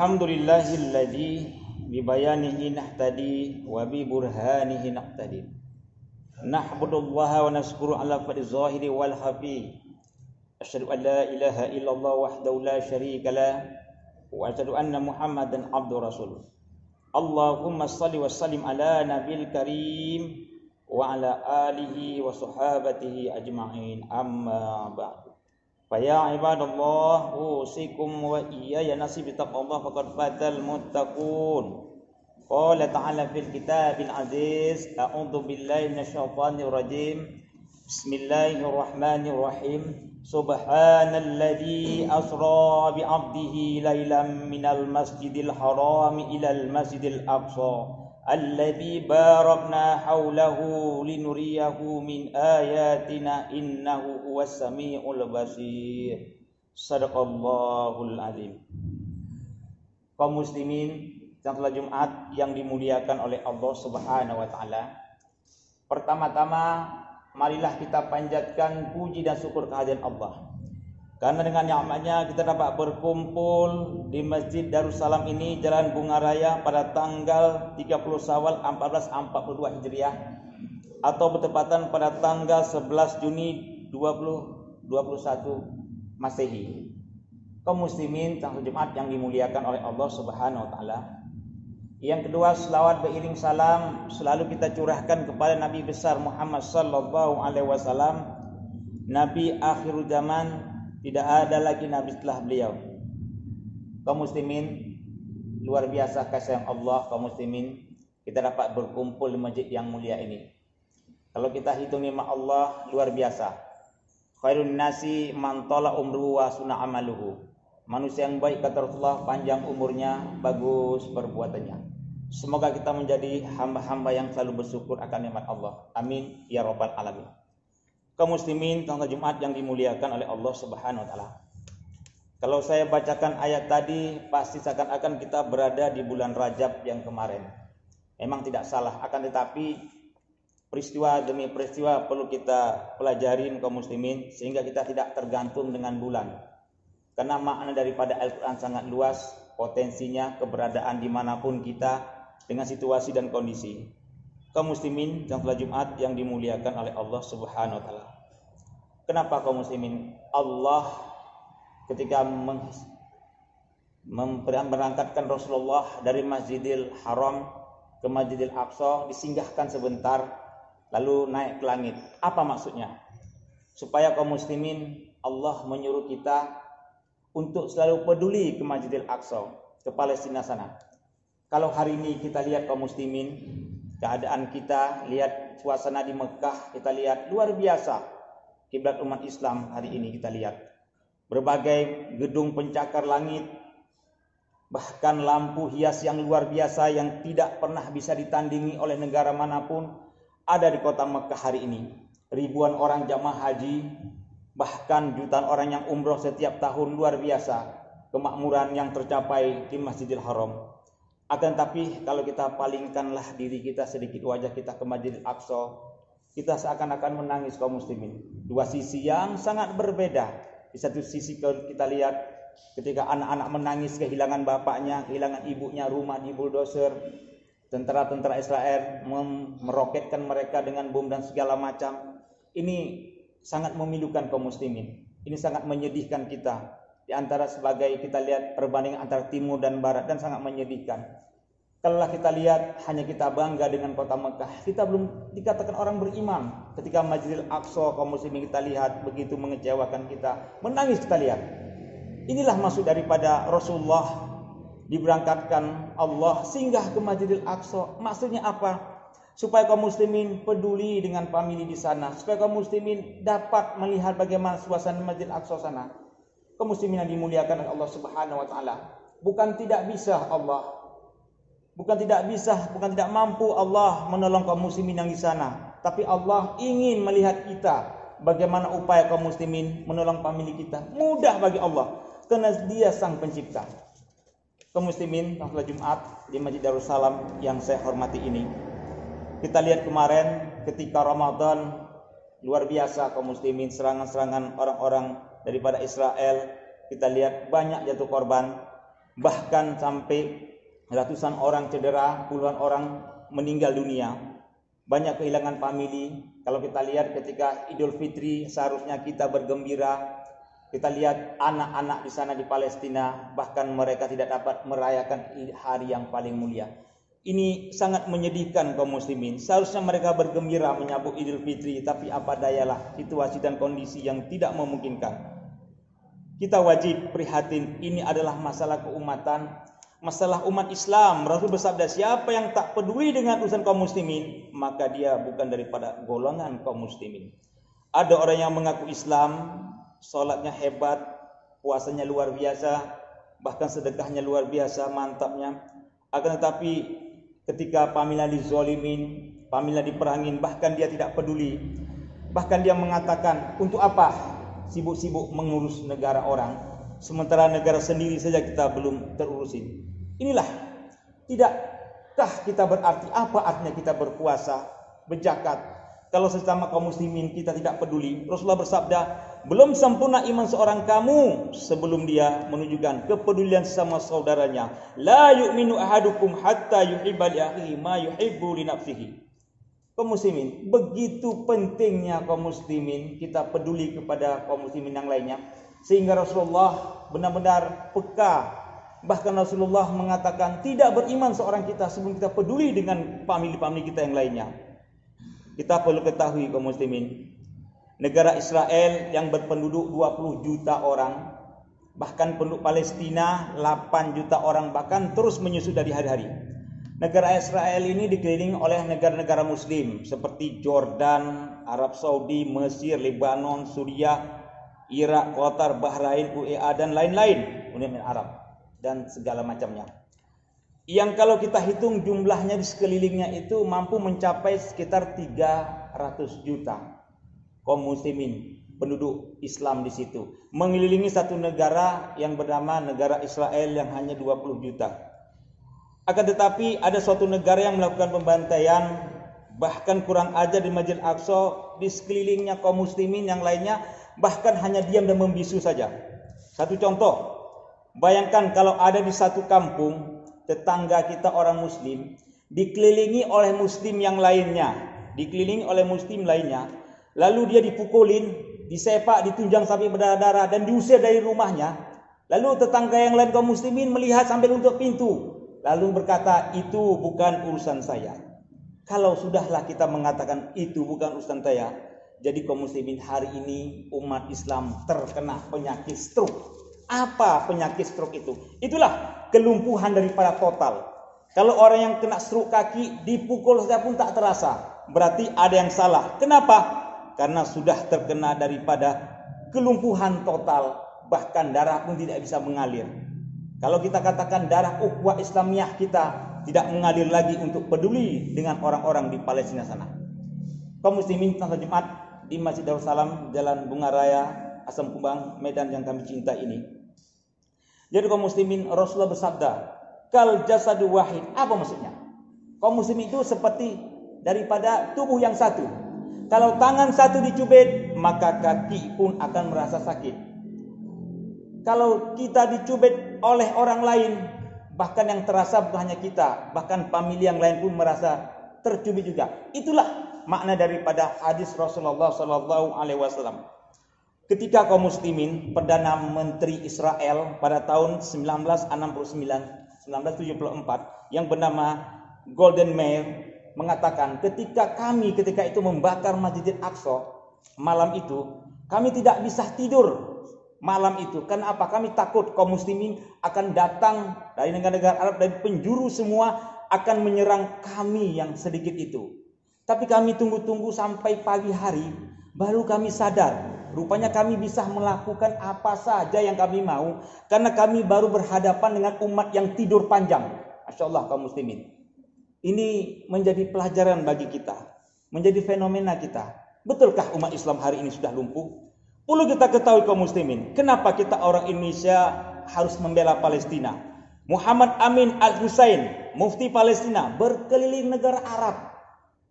Alhamdulillahilladzi bibayanihi nahtadi wa bi burhanihi naqtadi. Nahmadullaha wa nashkuru ala fadli zahiri wal khafi. Asyhadu an la ilaha illallah wahdahu la syarika lah wa asyhadu anna Muhammadan abduhu rasul. Allahumma shalli wa sallim ala nabiyil karim wa ala alihi wa sahabatihi ajma'in, amma ba'du. Fa ya ibadallah, usikum wa iyaya nasibi taqwallah faqad fatal muttaqun. Qala ta'ala fil kitabil aziz, a'udzu billahi minasyaitonir rajim. Bismillahirrahmanirrahim. Subhanalladzi asra bi 'abdihi lailan minal masjidil harami ilal masjidil aqsa alladzi barakna haulahu linuriyahu min ayatina innahu huwas samiul basir. Shadaqallahul azim. Kaum muslimin yang salat Jumat yang dimuliakan oleh Allah Subhanahu wa taala, pertama-tama marilah kita panjatkan puji dan syukur kehadiran Allah. Karena dengan nikmatnya kita dapat berkumpul di Masjid Darussalam ini, Jalan Bunga Raya, pada tanggal 30 Syawal 1442 Hijriah atau bertepatan pada tanggal 11 Juni 2021 Masehi. Kaum muslimin sang Jumat yang dimuliakan oleh Allah Subhanahu wa taala. Yang kedua, selawat beriring salam selalu kita curahkan kepada Nabi besar Muhammad sallallahu alaihi wasallam, Nabi akhirul zaman. Tidak ada lagi nabi setelah beliau. Kaum muslimin, luar biasa kasih Allah. Kaum muslimin, kita dapat berkumpul di masjid yang mulia ini. Kalau kita hitung nikmat Allah, luar biasa. Khairun nasi man tala umruhu wa sunna amaluhu. Manusia yang baik kata Rasulullah, panjang umurnya, bagus perbuatannya. Semoga kita menjadi hamba-hamba yang selalu bersyukur akan nikmat Allah. Amin ya rabbal alamin. Kaum muslimin tanggal Jumat yang dimuliakan oleh Allah Subhanahu wa taala. Kalau saya bacakan ayat tadi, pasti seakan-akan kita berada di bulan Rajab yang kemarin. Memang tidak salah, akan tetapi peristiwa demi peristiwa perlu kita pelajarin kaum muslimin sehingga kita tidak tergantung dengan bulan. Karena makna daripada Al-Qur'an sangat luas, potensinya keberadaan dimanapun kita dengan situasi dan kondisi. Kaum muslimin yang salat Jumat yang dimuliakan oleh Allah Subhanahu wa taala. Kenapa kaum muslimin? Allah ketika memberangkatkan Rasulullah dari Masjidil Haram ke Masjidil Aqsa, disinggahkan sebentar lalu naik ke langit. Apa maksudnya? Supaya kaum muslimin, Allah menyuruh kita untuk selalu peduli ke Masjidil Aqsa, ke Palestina sana. Kalau hari ini kita lihat kaum muslimin, keadaan kita, lihat suasana di Mekah, kita lihat luar biasa. Kiblat umat Islam hari ini kita lihat. Berbagai gedung pencakar langit, bahkan lampu hias yang luar biasa yang tidak pernah bisa ditandingi oleh negara manapun ada di kota Mekah hari ini. Ribuan orang jamaah haji, bahkan jutaan orang yang umroh setiap tahun, luar biasa kemakmuran yang tercapai di Masjidil Haram. Akan tapi kalau kita palingkanlah diri kita sedikit, wajah kita ke Masjidil Aqsa, kita seakan-akan menangis kaum muslimin. Dua sisi yang sangat berbeda. Di satu sisi kita lihat ketika anak-anak menangis kehilangan bapaknya, kehilangan ibunya, rumah di bulldozer, tentara-tentara Israel meroketkan mereka dengan bom dan segala macam. Ini sangat memilukan kaum muslimin. Ini sangat menyedihkan kita. Di antara sebagai kita lihat perbandingan antara timur dan barat, dan sangat menyedihkan. Kalau kita lihat hanya kita bangga dengan kota Mekah, kita belum dikatakan orang beriman. Ketika Masjidil Aqsa kaum muslimin kita lihat begitu mengecewakan kita, menangis kita lihat. Inilah maksud daripada Rasulullah diberangkatkan Allah singgah ke Masjidil Aqsa. Maksudnya apa? Supaya kaum muslimin peduli dengan famili di sana, supaya kaum muslimin dapat melihat bagaimana suasana Masjidil Aqsa sana. Kaum muslimin yang dimuliakan oleh Allah Subhanahu wa taala, bukan tidak mampu Allah menolong kaum muslimin yang di sana, tapi Allah ingin melihat kita bagaimana upaya kaum muslimin menolong famili kita. Mudah bagi Allah karena Dia sang pencipta. Kaum muslimin yang salat Jumat di Masjid Darussalam yang saya hormati ini, kita lihat kemarin ketika Ramadan, luar biasa kaum muslimin, serangan-serangan orang-orang daripada Israel, kita lihat banyak jatuh korban. bahkan sampai ratusan orang cedera, puluhan orang meninggal dunia, banyak kehilangan famili. Kalau kita lihat ketika Idul Fitri seharusnya kita bergembira, kita lihat anak-anak di sana di Palestina, bahkan mereka tidak dapat merayakan hari yang paling mulia. Ini sangat menyedihkan kaum muslimin. Seharusnya mereka bergembira menyambut Idul Fitri, tapi apa dayalah situasi dan kondisi yang tidak memungkinkan. Kita wajib prihatin, ini adalah masalah keumatan, masalah umat Islam. Rasul bersabda, siapa yang tak peduli dengan urusan kaum muslimin, maka dia bukan daripada golongan kaum muslimin. Ada orang yang mengaku Islam, sholatnya hebat, puasanya luar biasa, bahkan sedekahnya luar biasa, mantapnya. Akan tetapi ketika pamila dizolimin, pamila diperangin, bahkan dia tidak peduli. Bahkan dia mengatakan, untuk apa sibuk-sibuk mengurus negara orang, sementara negara sendiri saja kita belum terurusin. Inilah, tidakkah kita berarti, apa artinya kita berpuasa, berzakat, kalau sesama kaum muslimin kita tidak peduli? Rasulullah bersabda, belum sempurna iman seorang kamu sebelum dia menunjukkan kepedulian sama saudaranya. La yu'minu ahadukum hatta yuhibba li akhihi ma yuhibbu li nafsihi. Kaum muslimin, begitu pentingnya kaum muslimin kita peduli kepada kaum muslimin yang lainnya, sehingga Rasulullah benar-benar peka. Bahkan Rasulullah mengatakan tidak beriman seorang kita sebelum kita peduli dengan famili-famili kita yang lainnya. Kita perlu ketahui kaum muslimin, negara Israel yang berpenduduk 20 juta orang, bahkan penduduk Palestina 8 juta orang, bahkan terus menyusut dari hari-hari. Negara Israel ini dikelilingi oleh negara-negara muslim seperti Jordan, Arab Saudi, Mesir, Lebanon, Suriah, Irak, Qatar, Bahrain, UEA dan lain-lain, Uni Emirat Arab dan segala macamnya. Yang kalau kita hitung jumlahnya di sekelilingnya itu mampu mencapai sekitar 300 juta kaum muslimin, penduduk Islam di situ, mengelilingi satu negara yang bernama negara Israel yang hanya 20 juta. Akan tetapi ada suatu negara yang melakukan pembantaian, bahkan kurang ajar di Masjid Al-Aqsa, di sekelilingnya kaum muslimin yang lainnya bahkan hanya diam dan membisu saja. Satu contoh, bayangkan kalau ada di satu kampung tetangga kita orang muslim dikelilingi oleh muslim yang lainnya, lalu dia dipukulin, disepak, ditunjang sampai berdarah-darah dan diusir dari rumahnya. Lalu tetangga yang lain kaum muslimin melihat sambil nutup pintu, lalu berkata, itu bukan urusan saya. Kalau sudahlah kita mengatakan itu bukan urusan saya, jadi kaum muslimin hari ini umat Islam terkena penyakit stroke. Apa penyakit stroke itu? Itulah kelumpuhan daripada total. Kalau orang yang kena stroke kaki dipukul saja pun tak terasa, berarti ada yang salah. Kenapa? Karena sudah terkena daripada kelumpuhan total, bahkan darah pun tidak bisa mengalir. Kalau kita katakan darah ukhuwah Islamiyah kita tidak mengalir lagi untuk peduli dengan orang-orang di Palestina sana. Kaum muslimin salat Jumat di Masjid Darussalam, Jalan Bunga Raya, Asam Kumbang, Medan yang kami cinta ini. Jadi kaum muslimin, Rasulullah bersabda, kal jasadu wahid. Apa maksudnya? Kaum muslimin itu seperti daripada tubuh yang satu. Kalau tangan satu dicubit, maka kaki pun akan merasa sakit. Kalau kita dicubit oleh orang lain, bahkan yang terasa bukan hanya kita, bahkan famili yang lain pun merasa tercubit juga. Itulah makna daripada hadis Rasulullah SAW. Ketika kaum muslimin, Perdana Menteri Israel pada tahun 1974 yang bernama Golden Meir mengatakan, ketika itu membakar Masjid Al-Aqsa malam itu, kami tidak bisa tidur malam itu. Kenapa? Kami takut kaum muslimin akan datang dari negara-negara Arab, dari penjuru semua akan menyerang kami yang sedikit itu. Tapi kami tunggu-tunggu sampai pagi hari, baru kami sadar, rupanya kami bisa melakukan apa saja yang kami mau, karena kami baru berhadapan dengan umat yang tidur panjang. Masya Allah kaum muslimin. Ini menjadi pelajaran bagi kita, menjadi fenomena kita. Betulkah umat Islam hari ini sudah lumpuh? Perlu kita ketahui kaum muslimin, kenapa kita orang Indonesia harus membela Palestina? Muhammad Amin Al-Husain, mufti Palestina, berkeliling negara Arab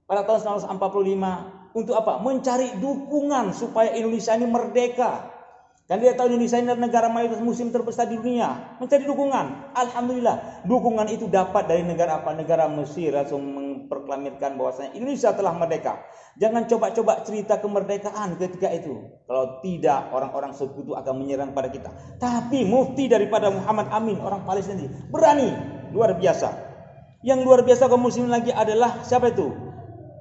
pada tahun 1945 untuk apa? Mencari dukungan supaya Indonesia ini merdeka. Kan dia tahu Indonesia ini negara mayoritas muslim terbesar di dunia, mencari dukungan. Alhamdulillah, dukungan itu dapat dari negara apa? Negara Mesir langsung memproklamirkan bahwasanya Indonesia telah merdeka. Jangan coba-coba cerita kemerdekaan ketika itu. Kalau tidak, orang-orang sekutu akan menyerang pada kita. Tapi mufti daripada Muhammad Amin, orang Palestina, berani, luar biasa. Yang luar biasa kaum muslimin lagi adalah siapa itu?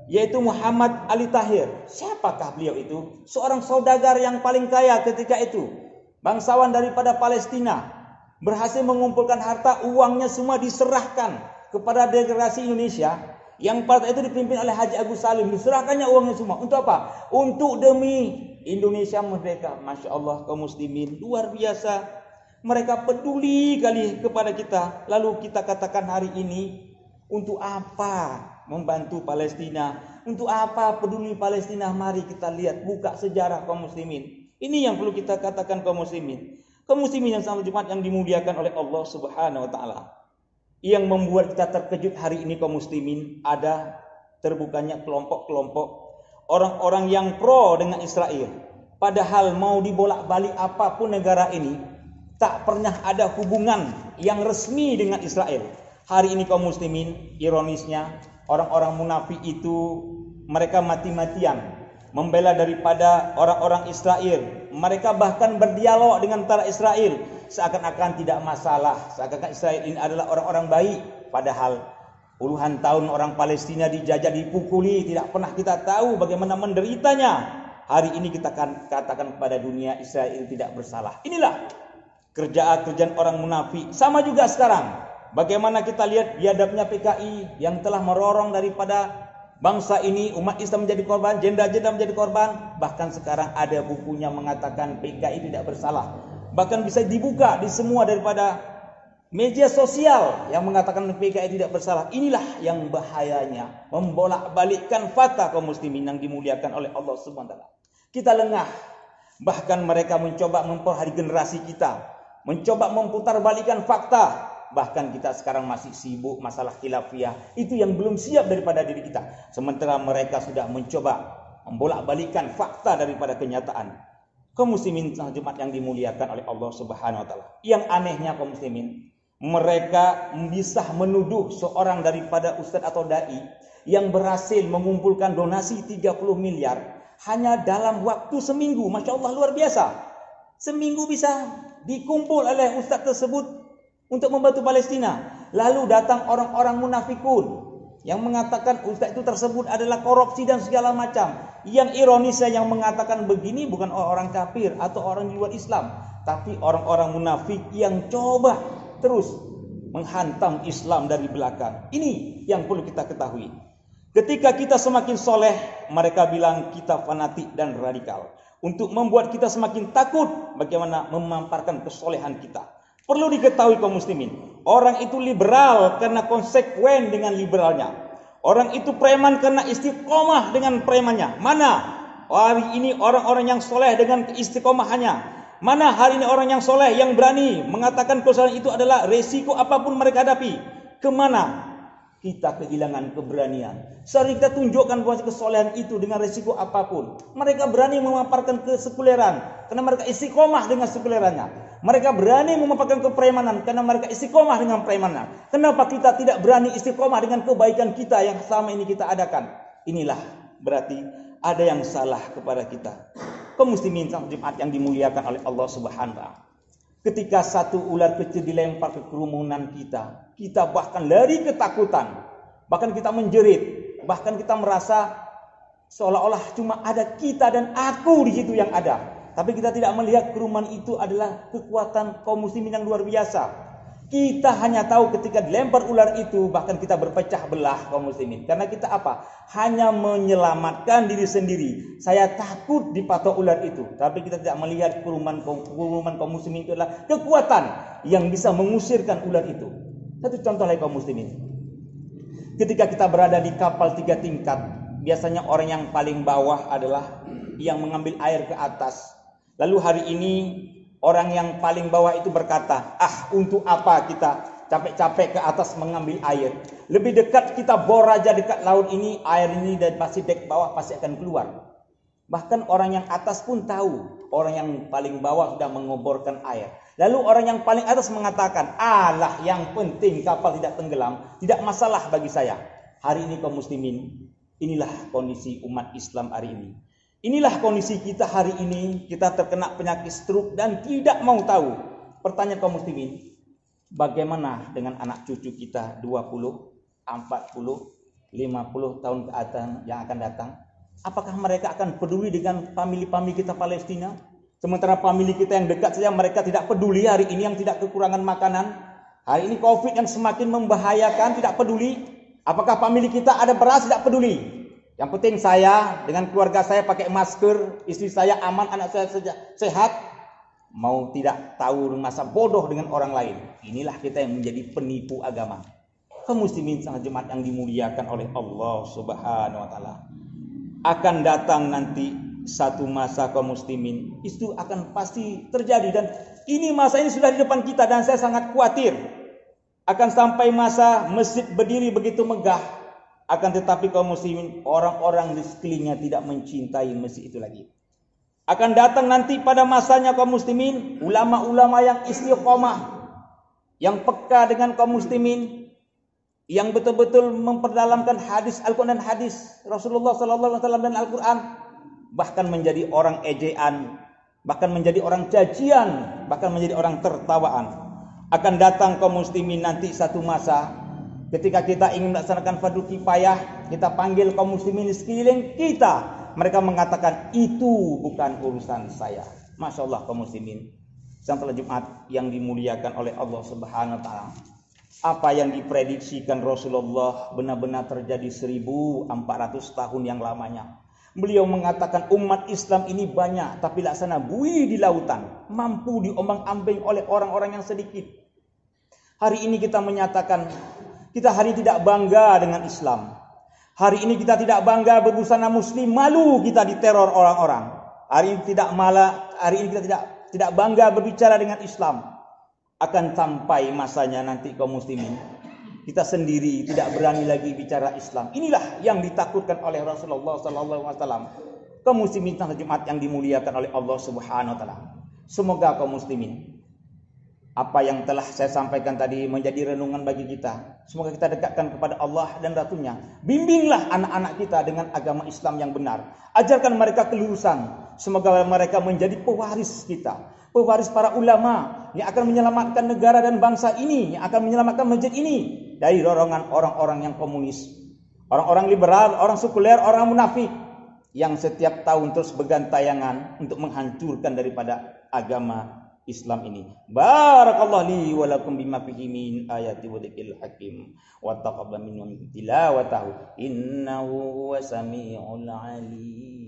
Yaitu Muhammad Ali Tahir. Siapakah beliau itu? Seorang saudagar yang paling kaya ketika itu. Bangsawan daripada Palestina. Berhasil mengumpulkan harta, uangnya semua diserahkan kepada delegasi Indonesia. Yang pada itu dipimpin oleh Haji Agus Salim. Diserahkannya uangnya semua. Untuk apa? Untuk demi Indonesia merdeka. Masya Allah kaum muslimin. Luar biasa. Mereka peduli kali kepada kita. Lalu kita katakan hari ini, untuk apa membantu Palestina? Untuk apa peduli Palestina? Mari kita lihat, buka sejarah kaum muslimin. Ini yang perlu kita katakan kaum muslimin. Kaum muslimin yang sama Jumat yang dimuliakan oleh Allah Subhanahu wa taala. Yang membuat kita terkejut hari ini kaum muslimin, ada terbukanya kelompok-kelompok orang-orang yang pro dengan Israel. Padahal mau dibolak-balik apapun negara ini, tak pernah ada hubungan yang resmi dengan Israel. Hari ini kaum muslimin, ironisnya, orang-orang munafik itu mereka mati-matian membela daripada orang-orang Israel. Mereka bahkan berdialog dengan tentara Israel seakan-akan tidak masalah, seakan-akan Israel ini adalah orang-orang baik. Padahal puluhan tahun orang Palestina dijajah, dipukuli, tidak pernah kita tahu bagaimana menderitanya. Hari ini kita akan katakan kepada dunia Israel tidak bersalah. Inilah kerjaan orang munafik. Sama juga sekarang. Bagaimana kita lihat biadabnya PKI yang telah merorong daripada bangsa ini, umat Islam menjadi korban, jenderal-jenderal menjadi korban. Bahkan sekarang ada bukunya mengatakan PKI tidak bersalah. Bahkan bisa dibuka di semua daripada media sosial yang mengatakan PKI tidak bersalah. Inilah yang bahayanya, membolak-balikkan fakta kaum muslimin yang dimuliakan oleh Allah Subhanahu wa taala. Kita lengah. Bahkan mereka mencoba mempengaruhi generasi kita, mencoba memutarbalikkan fakta. Bahkan kita sekarang masih sibuk masalah khilafiyah. Itu yang belum siap daripada diri kita. Sementara mereka sudah mencoba membolak-balikkan fakta daripada kenyataan. Kaum muslimin Jumat yang dimuliakan oleh Allah Subhanahu wa taala. Yang anehnya kaum muslimin, mereka bisa menuduh seorang daripada ustaz atau dai yang berhasil mengumpulkan donasi 30 miliar hanya dalam waktu seminggu. Masya Allah, luar biasa. Seminggu bisa dikumpul oleh ustaz tersebut untuk membantu Palestina. Lalu datang orang-orang munafikun yang mengatakan ustaz itu tersebut adalah korupsi dan segala macam. Yang ironisnya yang mengatakan begini bukan orang kafir atau orang di luar Islam, tapi orang-orang munafik yang coba terus menghantam Islam dari belakang. Ini yang perlu kita ketahui. Ketika kita semakin soleh, mereka bilang kita fanatik dan radikal. Untuk membuat kita semakin takut bagaimana memamparkan kesolehan kita. Perlu diketahui kaum muslimin, orang itu liberal karena konsekuen dengan liberalnya. Orang itu preman karena istiqomah dengan premannya. Mana hari ini orang-orang yang soleh dengan istiqomahannya? Mana hari ini orang yang soleh yang berani mengatakan kesalahan itu adalah resiko apapun mereka hadapi? Kemana kita kehilangan keberanian? Sering kita tunjukkan bahwa kesolehan itu dengan resiko apapun. Mereka berani memaparkan kesekuleran karena mereka istiqomah dengan sekulerannya. Mereka berani memaparkan kepremanan karena mereka istiqomah dengan premannya. Kenapa kita tidak berani istiqomah dengan kebaikan kita yang selama ini kita adakan? Inilah berarti ada yang salah kepada kita. Kaum muslimin Jumat yang dimuliakan oleh Allah Subhanahu wa taala. Ketika satu ular kecil dilempar ke kerumunan kita, kita bahkan lari ketakutan. Bahkan kita menjerit, bahkan kita merasa seolah-olah cuma ada kita dan aku di situ yang ada. Tapi kita tidak melihat kerumunan itu adalah kekuatan kaum muslimin yang luar biasa. Kita hanya tahu ketika dilempar ular itu, bahkan kita berpecah belah kaum muslimin. Karena kita apa? Hanya menyelamatkan diri sendiri. Saya takut dipatok ular itu. Tapi kita tidak melihat kerumunan kaum muslimin itu adalah kekuatan yang bisa mengusirkan ular itu. Satu contoh lagi kaum muslimin. Ketika kita berada di kapal 3 tingkat, biasanya orang yang paling bawah adalah yang mengambil air ke atas. Lalu hari ini orang yang paling bawah itu berkata, untuk apa kita capek-capek ke atas mengambil air? Lebih dekat kita bor aja dekat laut ini, air ini dan pasti dek bawah pasti akan keluar. Bahkan orang yang atas pun tahu orang yang paling bawah sudah mengoborkan air. Lalu orang yang paling atas mengatakan, "Alah, yang penting kapal tidak tenggelam, tidak masalah bagi saya." Hari ini kaum muslimin, inilah kondisi umat Islam hari ini. Inilah kondisi kita hari ini. Kita terkena penyakit stroke dan tidak mau tahu. Pertanyaan kaum muslimin, bagaimana dengan anak cucu kita 20, 40, 50 tahun ke atas yang akan datang? Apakah mereka akan peduli dengan famili-famili kita Palestina? Sementara famili kita yang dekat saja mereka tidak peduli hari ini, yang tidak kekurangan makanan. Hari ini COVID yang semakin membahayakan, tidak peduli. Apakah famili kita ada beras, tidak peduli. Yang penting saya dengan keluarga saya pakai masker, istri saya aman, anak saya sehat. Mau tidak tahu masa bodoh dengan orang lain. Inilah kita yang menjadi penipu agama. Kaum muslimin sang jemaat yang dimuliakan oleh Allah Subhanahu wa taala. Akan datang nanti satu masa kaum muslimin, itu akan pasti terjadi, dan ini masa ini sudah di depan kita, dan saya sangat khawatir akan sampai masa masjid berdiri begitu megah, akan tetapi kaum muslimin, orang-orang di sekelilingnya tidak mencintai masjid itu lagi. Akan datang nanti pada masanya kaum muslimin, ulama-ulama yang istiqomah, yang peka dengan kaum muslimin, yang betul-betul memperdalamkan hadis Al-Quran dan hadis Rasulullah SAW dan Al-Quran, bahkan menjadi orang ejaan, bahkan menjadi orang cacian, bahkan menjadi orang tertawaan. Akan datang kaum muslimin nanti satu masa ketika kita ingin melaksanakan fardu kifayah, kita panggil kaum muslimin di sekeliling kita, mereka mengatakan itu bukan urusan saya. Masya Allah kaum muslimin, salat Jumat yang dimuliakan oleh Allah Subhanahu wa taala. Apa yang diprediksikan Rasulullah benar-benar terjadi 1400 tahun yang lamanya. Beliau mengatakan umat Islam ini banyak, tapi laksana buih di lautan, mampu diombang-ambing oleh orang-orang yang sedikit. Hari ini kita menyatakan, kita hari ini tidak bangga dengan Islam. Hari ini kita tidak bangga berbusana muslim, malu kita diteror orang-orang. Hari ini kita tidak bangga berbicara dengan Islam. Akan sampai masanya nanti kaum muslimin, kita sendiri tidak berani lagi bicara Islam. Inilah yang ditakutkan oleh Rasulullah SAW. Kaum muslimin salat Jumat yang dimuliakan oleh Allah Subhanahu wa taala. Semoga kaum muslimin, apa yang telah saya sampaikan tadi menjadi renungan bagi kita. Semoga kita dekatkan kepada Allah dan Rasul-Nya. Bimbinglah anak-anak kita dengan agama Islam yang benar. Ajarkan mereka kelurusan. Semoga mereka menjadi pewaris kita, pewaris para ulama yang akan menyelamatkan negara dan bangsa ini, yang akan menyelamatkan masjid ini dari dorongan orang-orang yang komunis, orang-orang liberal, orang sekuler, orang munafik yang setiap tahun terus bergantayangan untuk menghancurkan daripada agama Islam ini. Barakallahu li wa lakum bima fihi min ayati wa dzikril hakim wa taqabbal minni tilawatahu innahu huwas samiul alim.